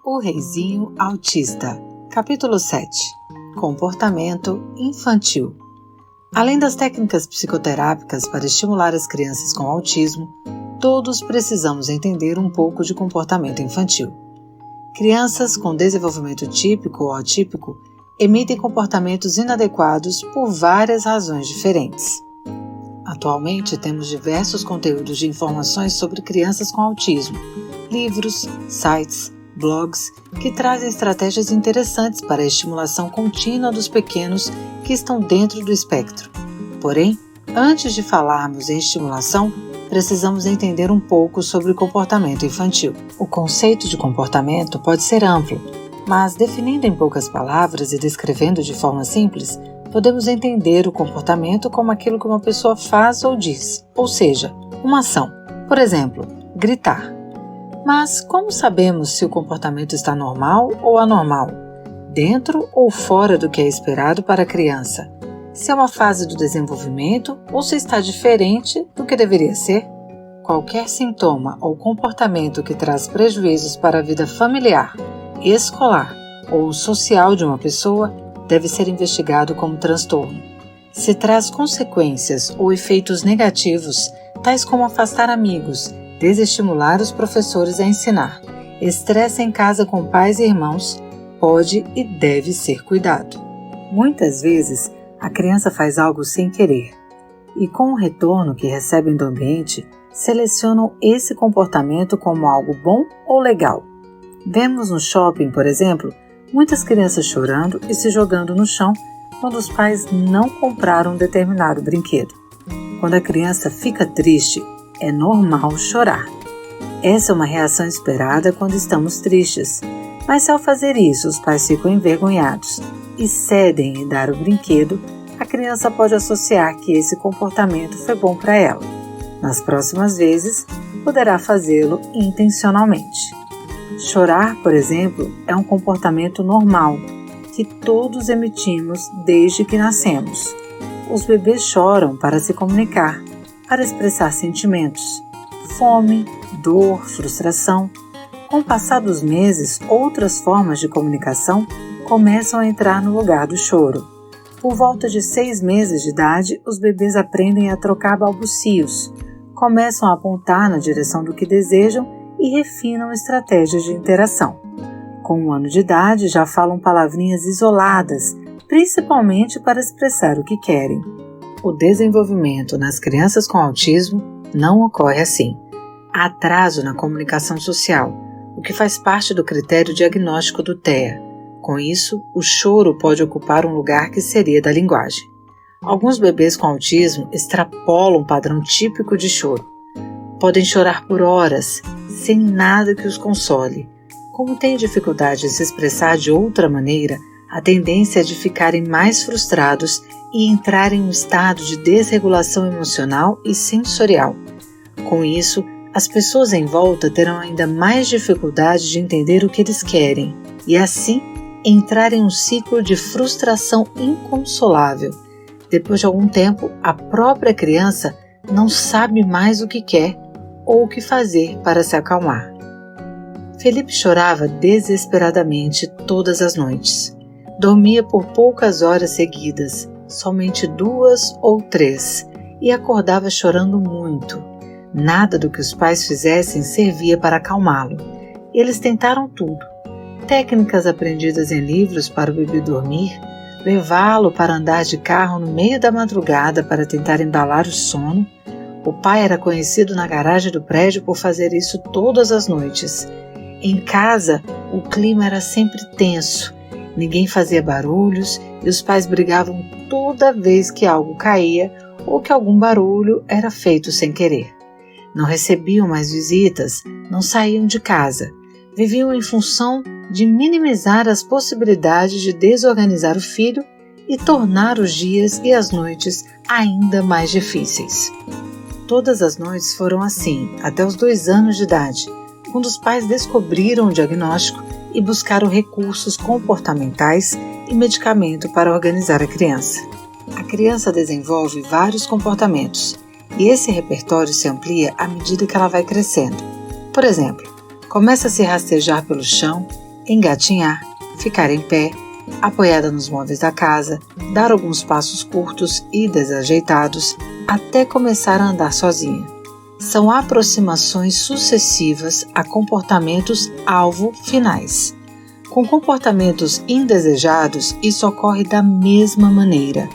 O Reizinho Autista, capítulo 7. Comportamento infantil. Além das técnicas psicoterápicas para estimular as crianças com autismo, todos precisamos entender um pouco de comportamento infantil. Crianças com desenvolvimento típico ou atípico emitem comportamentos inadequados por várias razões diferentes. Atualmente temos diversos conteúdos de informações sobre crianças com autismo, livros, sites, blogs que trazem estratégias interessantes para a estimulação contínua dos pequenos que estão dentro do espectro. Porém, antes de falarmos em estimulação, precisamos entender um pouco sobre o comportamento infantil. O conceito de comportamento pode ser amplo, mas definindo em poucas palavras e descrevendo de forma simples, podemos entender o comportamento como aquilo que uma pessoa faz ou diz, ou seja, uma ação. Por exemplo, gritar. Mas como sabemos se o comportamento está normal ou anormal? Dentro ou fora do que é esperado para a criança? Se é uma fase do desenvolvimento ou se está diferente do que deveria ser? Qualquer sintoma ou comportamento que traz prejuízos para a vida familiar, escolar ou social de uma pessoa deve ser investigado como transtorno. Se traz consequências ou efeitos negativos, tais como afastar amigos, desestimular os professores a ensinar, estresse em casa com pais e irmãos, pode e deve ser cuidado. Muitas vezes, a criança faz algo sem querer e, com o retorno que recebem do ambiente, selecionam esse comportamento como algo bom ou legal. Vemos no shopping, por exemplo, muitas crianças chorando e se jogando no chão quando os pais não compraram um determinado brinquedo. Quando a criança fica triste, é normal chorar. Essa é uma reação esperada quando estamos tristes, mas se ao fazer isso os pais ficam envergonhados e cedem em dar o brinquedo, a criança pode associar que esse comportamento foi bom para ela. Nas próximas vezes, poderá fazê-lo intencionalmente. Chorar, por exemplo, é um comportamento normal que todos emitimos desde que nascemos. Os bebês choram para se comunicar, para expressar sentimentos, fome, dor, frustração. Com o passar dos meses, outras formas de comunicação começam a entrar no lugar do choro. Por volta de 6 meses de idade, os bebês aprendem a trocar balbucios, começam a apontar na direção do que desejam e refinam estratégias de interação. Com 1 ano de idade, já falam palavrinhas isoladas, principalmente para expressar o que querem. O desenvolvimento nas crianças com autismo não ocorre assim. Há atraso na comunicação social, o que faz parte do critério diagnóstico do TEA. Com isso, o choro pode ocupar um lugar que seria da linguagem. Alguns bebês com autismo extrapolam o padrão típico de choro. Podem chorar por horas, sem nada que os console. Como têm dificuldade de se expressar de outra maneira, a tendência é de ficarem mais frustrados e entrar em um estado de desregulação emocional e sensorial. Com isso, as pessoas em volta terão ainda mais dificuldade de entender o que eles querem e, assim, entrar em um ciclo de frustração inconsolável. Depois de algum tempo, a própria criança não sabe mais o que quer ou o que fazer para se acalmar. Felipe chorava desesperadamente todas as noites. Dormia por poucas horas seguidas, somente 2 ou 3, e acordava chorando muito. Nada do que os pais fizessem servia para acalmá-lo. Eles tentaram tudo. Técnicas aprendidas em livros para o bebê dormir, levá-lo para andar de carro no meio da madrugada para tentar embalar o sono. O pai era conhecido na garagem do prédio por fazer isso todas as noites. Em casa, o clima era sempre tenso. Ninguém fazia barulhos e os pais brigavam toda vez que algo caía ou que algum barulho era feito sem querer. Não recebiam mais visitas, não saíam de casa. Viviam em função de minimizar as possibilidades de desorganizar o filho e tornar os dias e as noites ainda mais difíceis. Todas as noites foram assim, até os 2 anos de idade, quando os pais descobriram o diagnóstico e buscaram recursos comportamentais e medicamento para organizar a criança. A criança desenvolve vários comportamentos e esse repertório se amplia à medida que ela vai crescendo. Por exemplo, começa a se rastejar pelo chão, engatinhar, ficar em pé, apoiada nos móveis da casa, dar alguns passos curtos e desajeitados, até começar a andar sozinha. São aproximações sucessivas a comportamentos alvo finais. Com comportamentos indesejados, isso ocorre da mesma maneira.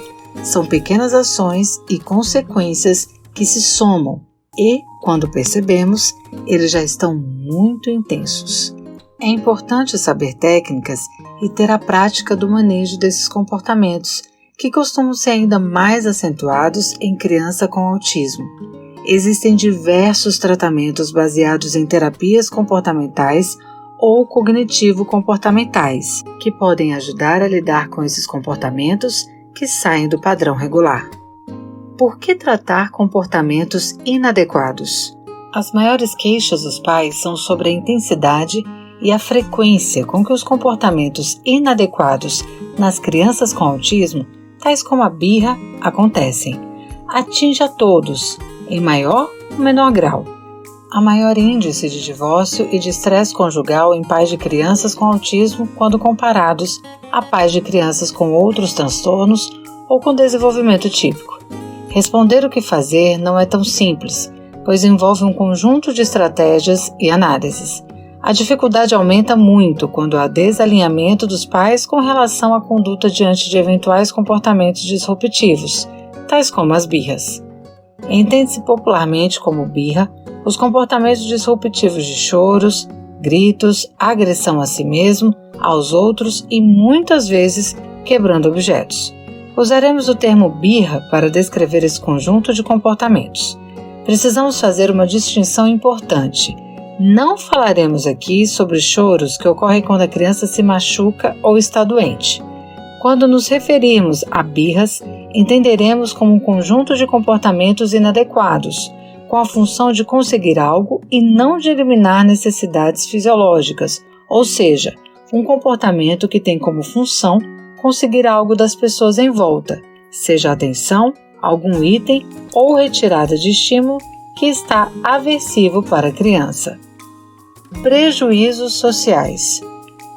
São pequenas ações e consequências que se somam e, quando percebemos, eles já estão muito intensos. É importante saber técnicas e ter a prática do manejo desses comportamentos, que costumam ser ainda mais acentuados em criança com autismo. Existem diversos tratamentos baseados em terapias comportamentais ou cognitivo-comportamentais, que podem ajudar a lidar com esses comportamentos que saem do padrão regular. Por que tratar comportamentos inadequados? As maiores queixas dos pais são sobre a intensidade e a frequência com que os comportamentos inadequados nas crianças com autismo, tais como a birra, acontecem. Atinge a todos, em maior ou menor grau. Há maior índice de divórcio e de estresse conjugal em pais de crianças com autismo quando comparados a pais de crianças com outros transtornos ou com desenvolvimento típico. Responder o que fazer não é tão simples, pois envolve um conjunto de estratégias e análises. A dificuldade aumenta muito quando há desalinhamento dos pais com relação à conduta diante de eventuais comportamentos disruptivos, tais como as birras. Entende-se popularmente como birra os comportamentos disruptivos de choros, gritos, agressão a si mesmo, aos outros e muitas vezes quebrando objetos. Usaremos o termo birra para descrever esse conjunto de comportamentos. Precisamos fazer uma distinção importante. Não falaremos aqui sobre choros que ocorrem quando a criança se machuca ou está doente. Quando nos referirmos a birras, entenderemos como um conjunto de comportamentos inadequados, com a função de conseguir algo e não de eliminar necessidades fisiológicas, ou seja, um comportamento que tem como função conseguir algo das pessoas em volta, seja atenção, algum item ou retirada de estímulo que está aversivo para a criança. Prejuízos sociais.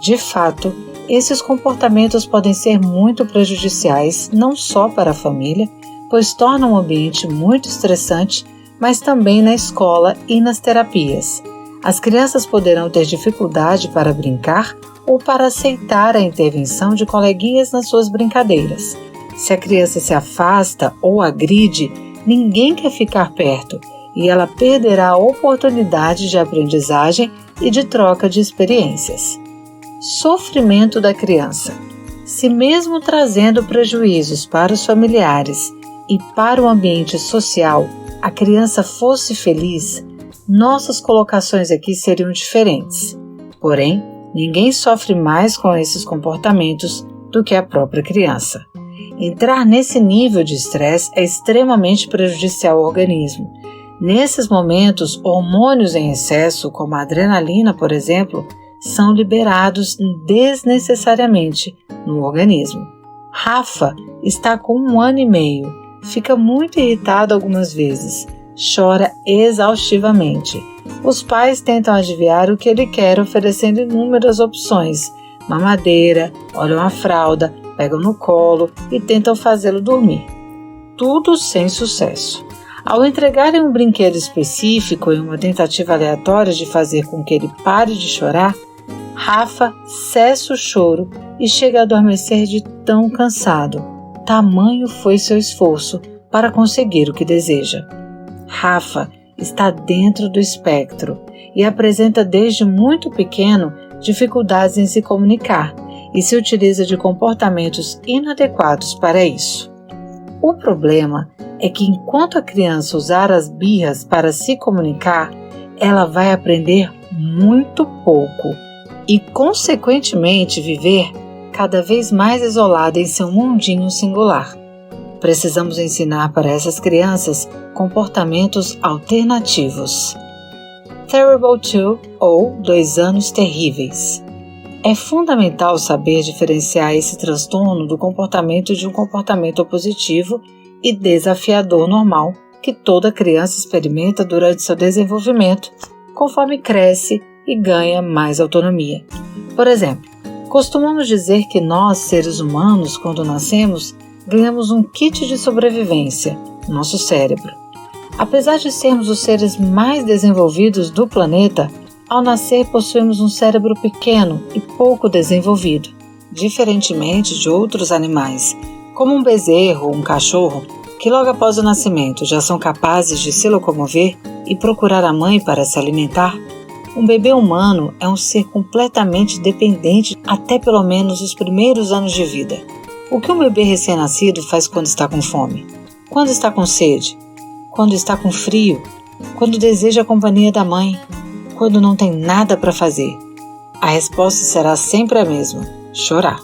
De fato, esses comportamentos podem ser muito prejudiciais não só para a família, pois tornam o ambiente muito estressante, mas também na escola e nas terapias. As crianças poderão ter dificuldade para brincar ou para aceitar a intervenção de coleguinhas nas suas brincadeiras. Se a criança se afasta ou agride, ninguém quer ficar perto e ela perderá a oportunidade de aprendizagem e de troca de experiências. Sofrimento da criança. Se mesmo trazendo prejuízos para os familiares e para o ambiente social, a criança fosse feliz, nossas colocações aqui seriam diferentes. Porém, ninguém sofre mais com esses comportamentos do que a própria criança. Entrar nesse nível de estresse é extremamente prejudicial ao organismo. Nesses momentos, hormônios em excesso, como a adrenalina, por exemplo, são liberados desnecessariamente no organismo. Rafa está com 1 ano e meio, fica muito irritado algumas vezes, chora exaustivamente. Os pais tentam adivinhar o que ele quer oferecendo inúmeras opções, mamadeira, olham a fralda, pegam no colo e tentam fazê-lo dormir. Tudo sem sucesso. Ao entregarem um brinquedo específico em uma tentativa aleatória de fazer com que ele pare de chorar, Rafa cessa o choro e chega a adormecer de tão cansado. Tamanho foi seu esforço para conseguir o que deseja. Rafa está dentro do espectro e apresenta desde muito pequeno dificuldades em se comunicar e se utiliza de comportamentos inadequados para isso. O problema é que enquanto a criança usar as birras para se comunicar, ela vai aprender muito pouco e, consequentemente, viver cada vez mais isolada em seu mundinho singular. Precisamos ensinar para essas crianças comportamentos alternativos. Terrible 2 ou 2 anos terríveis. É fundamental saber diferenciar esse transtorno do comportamento de um comportamento opositivo e desafiador normal que toda criança experimenta durante seu desenvolvimento, conforme cresce e ganha mais autonomia. Por exemplo, costumamos dizer que nós, seres humanos, quando nascemos, ganhamos um kit de sobrevivência, nosso cérebro. Apesar de sermos os seres mais desenvolvidos do planeta, ao nascer possuímos um cérebro pequeno e pouco desenvolvido, diferentemente de outros animais, como um bezerro ou um cachorro, que logo após o nascimento já são capazes de se locomover e procurar a mãe para se alimentar. Um bebê humano é um ser completamente dependente até pelo menos os primeiros anos de vida. O que um bebê recém-nascido faz quando está com fome? Quando está com sede? Quando está com frio? Quando deseja a companhia da mãe? Quando não tem nada para fazer? A resposta será sempre a mesma: chorar.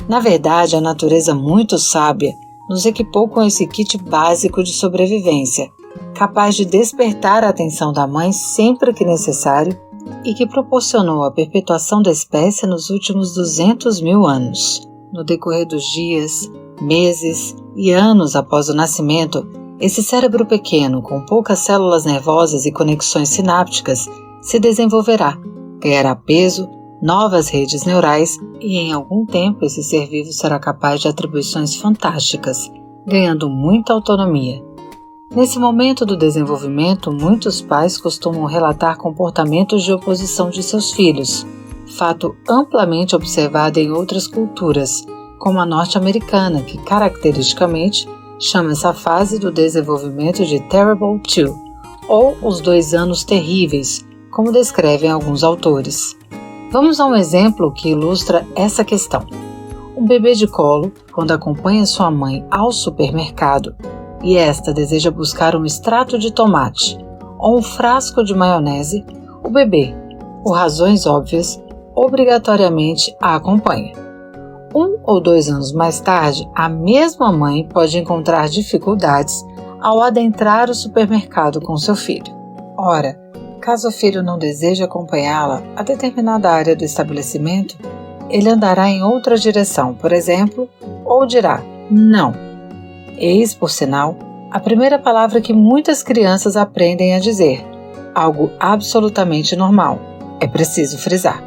Na verdade, a natureza muito sábia nos equipou com esse kit básico de sobrevivência, capaz de despertar a atenção da mãe sempre que necessário e que proporcionou a perpetuação da espécie nos últimos 200 mil anos. No decorrer dos dias, meses e anos após o nascimento, esse cérebro pequeno, com poucas células nervosas e conexões sinápticas, se desenvolverá, ganhará peso, novas redes neurais e em algum tempo esse ser vivo será capaz de atribuições fantásticas, ganhando muita autonomia. Nesse momento do desenvolvimento, muitos pais costumam relatar comportamentos de oposição de seus filhos, fato amplamente observado em outras culturas, como a norte-americana, que caracteristicamente chama essa fase do desenvolvimento de Terrible Two, ou os 2 anos terríveis, como descrevem alguns autores. Vamos a um exemplo que ilustra essa questão. Um bebê de colo, quando acompanha sua mãe ao supermercado e esta deseja buscar um extrato de tomate ou um frasco de maionese, o bebê, por razões óbvias, obrigatoriamente a acompanha. 1 ou 2 anos mais tarde, a mesma mãe pode encontrar dificuldades ao adentrar o supermercado com seu filho. Ora, caso o filho não deseje acompanhá-la a determinada área do estabelecimento, ele andará em outra direção, por exemplo, ou dirá não. Eis, por sinal, a primeira palavra que muitas crianças aprendem a dizer, algo absolutamente normal, é preciso frisar.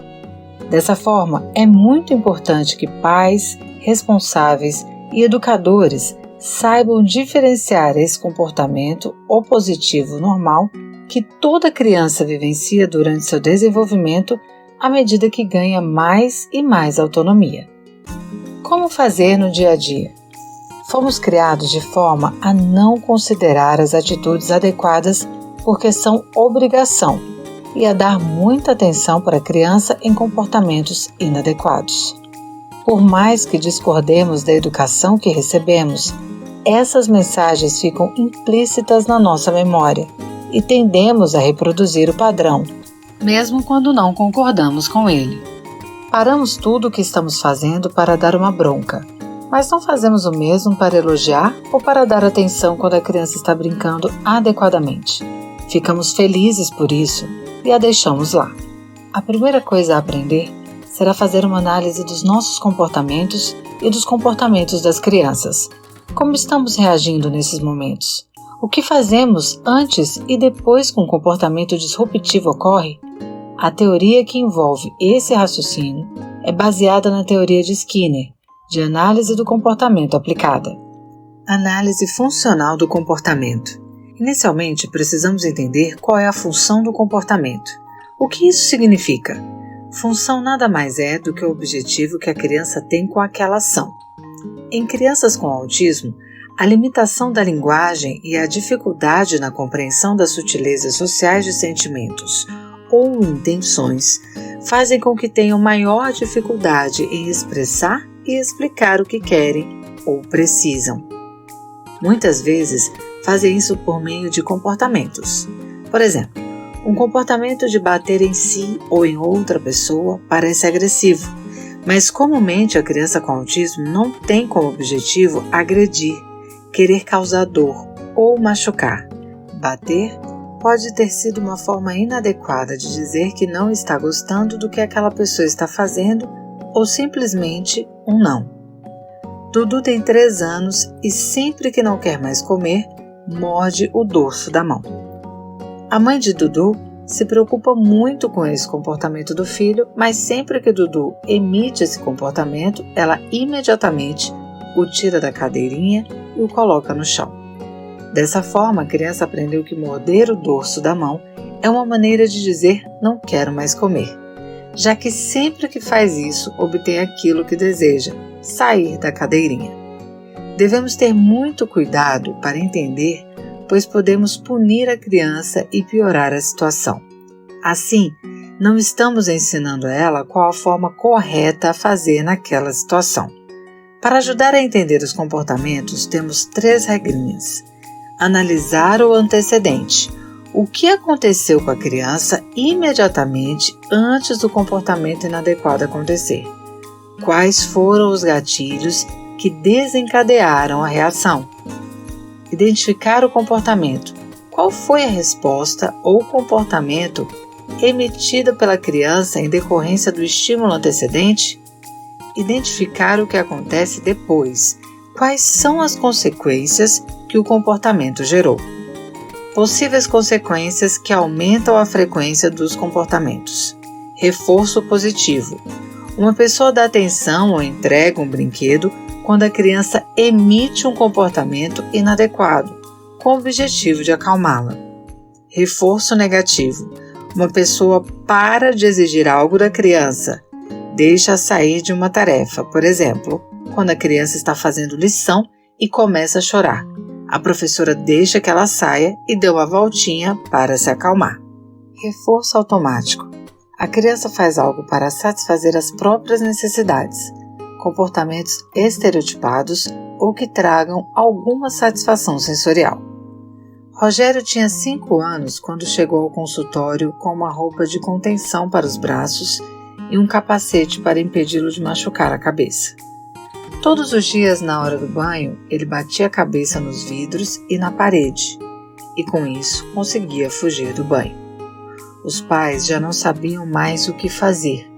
Dessa forma, é muito importante que pais, responsáveis e educadores saibam diferenciar esse comportamento opositivo normal que toda criança vivencia durante seu desenvolvimento à medida que ganha mais e mais autonomia. Como fazer no dia a dia? Fomos criados de forma a não considerar as atitudes adequadas porque são obrigação e a dar muita atenção para a criança em comportamentos inadequados. Por mais que discordemos da educação que recebemos, essas mensagens ficam implícitas na nossa memória e tendemos a reproduzir o padrão, mesmo quando não concordamos com ele. Paramos tudo o que estamos fazendo para dar uma bronca, mas não fazemos o mesmo para elogiar ou para dar atenção quando a criança está brincando adequadamente. Ficamos felizes por isso e a deixamos lá. A primeira coisa a aprender será fazer uma análise dos nossos comportamentos e dos comportamentos das crianças. Como estamos reagindo nesses momentos? O que fazemos antes e depois que um comportamento disruptivo ocorre? A teoria que envolve esse raciocínio é baseada na teoria de Skinner, de análise do comportamento aplicada. Análise funcional do comportamento. Inicialmente, precisamos entender qual é a função do comportamento. O que isso significa? Função nada mais é do que o objetivo que a criança tem com aquela ação. Em crianças com autismo, a limitação da linguagem e a dificuldade na compreensão das sutilezas sociais de sentimentos ou intenções fazem com que tenham maior dificuldade em expressar e explicar o que querem ou precisam. Muitas vezes, fazem isso por meio de comportamentos. Por exemplo, um comportamento de bater em si ou em outra pessoa parece agressivo, mas comumente a criança com autismo não tem como objetivo agredir, querer causar dor ou machucar. Bater pode ter sido uma forma inadequada de dizer que não está gostando do que aquela pessoa está fazendo ou simplesmente um não. Dudu tem 3 anos e sempre que não quer mais comer, morde o dorso da mão. A mãe de Dudu se preocupa muito com esse comportamento do filho, mas sempre que Dudu emite esse comportamento, ela imediatamente o tira da cadeirinha e o coloca no chão. Dessa forma, a criança aprendeu que morder o dorso da mão é uma maneira de dizer não quero mais comer, já que sempre que faz isso, obtém aquilo que deseja, sair da cadeirinha. Devemos ter muito cuidado para entender, pois podemos punir a criança e piorar a situação. Assim, não estamos ensinando a ela qual a forma correta a fazer naquela situação. Para ajudar a entender os comportamentos, temos 3 regrinhas. Analisar o antecedente. O que aconteceu com a criança imediatamente antes do comportamento inadequado acontecer? Quais foram os gatilhos que desencadearam a reação? Identificar o comportamento. Qual foi a resposta ou comportamento emitida pela criança em decorrência do estímulo antecedente? Identificar o que acontece depois. Quais são as consequências que o comportamento gerou? Possíveis consequências que aumentam a frequência dos comportamentos. Reforço positivo. Uma pessoa dá atenção ou entrega um brinquedo quando a criança emite um comportamento inadequado, com o objetivo de acalmá-la. Reforço negativo. Uma pessoa para de exigir algo da criança, deixa-a sair de uma tarefa, por exemplo, quando a criança está fazendo lição e começa a chorar. A professora deixa que ela saia e dê uma voltinha para se acalmar. Reforço automático. A criança faz algo para satisfazer as próprias necessidades, comportamentos estereotipados ou que tragam alguma satisfação sensorial. Rogério tinha 5 anos quando chegou ao consultório com uma roupa de contenção para os braços e um capacete para impedi-lo de machucar a cabeça. Todos os dias, na hora do banho, ele batia a cabeça nos vidros e na parede, e com isso conseguia fugir do banho. Os pais já não sabiam mais o que fazer.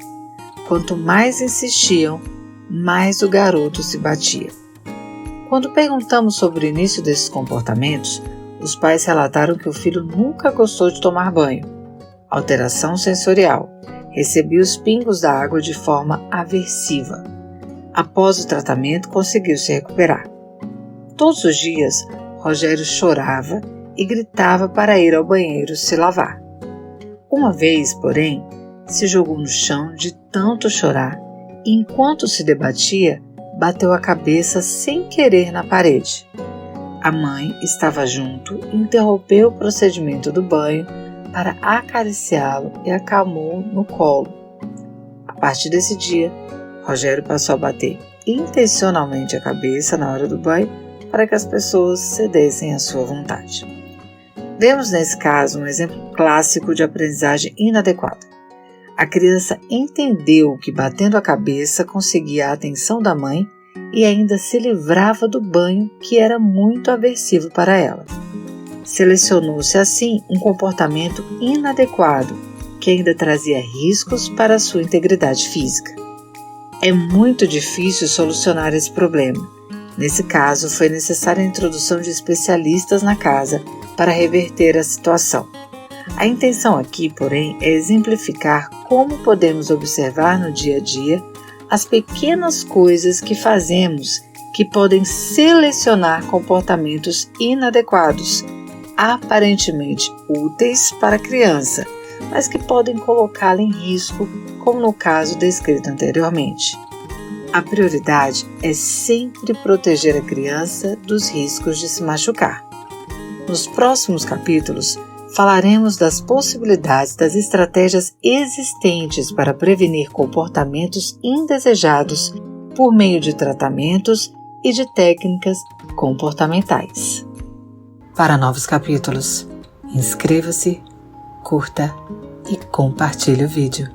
Quanto mais insistiam, mais o garoto se batia. Quando perguntamos sobre o início desses comportamentos, os pais relataram que o filho nunca gostou de tomar banho. Alteração sensorial. Recebia os pingos da água de forma aversiva. Após o tratamento, conseguiu se recuperar. Todos os dias, Rogério chorava e gritava para ir ao banheiro se lavar. Uma vez, porém, se jogou no chão de tanto chorar e, enquanto se debatia, bateu a cabeça sem querer na parede. A mãe estava junto e interrompeu o procedimento do banho para acariciá-lo e acalmou no colo. A partir desse dia, Rogério passou a bater intencionalmente a cabeça na hora do banho para que as pessoas cedessem à sua vontade. Vemos nesse caso um exemplo clássico de aprendizagem inadequada. A criança entendeu que batendo a cabeça conseguia a atenção da mãe e ainda se livrava do banho que era muito aversivo para ela. Selecionou-se assim um comportamento inadequado que ainda trazia riscos para a sua integridade física. É muito difícil solucionar esse problema. Nesse caso, foi necessária a introdução de especialistas na casa para reverter a situação. A intenção aqui, porém, é exemplificar como podemos observar no dia a dia as pequenas coisas que fazemos que podem selecionar comportamentos inadequados, aparentemente úteis para a criança, mas que podem colocá-la em risco, como no caso descrito anteriormente. A prioridade é sempre proteger a criança dos riscos de se machucar. Nos próximos capítulos, falaremos das possibilidades das estratégias existentes para prevenir comportamentos indesejados por meio de tratamentos e de técnicas comportamentais. Para novos capítulos, inscreva-se, curta e compartilhe o vídeo.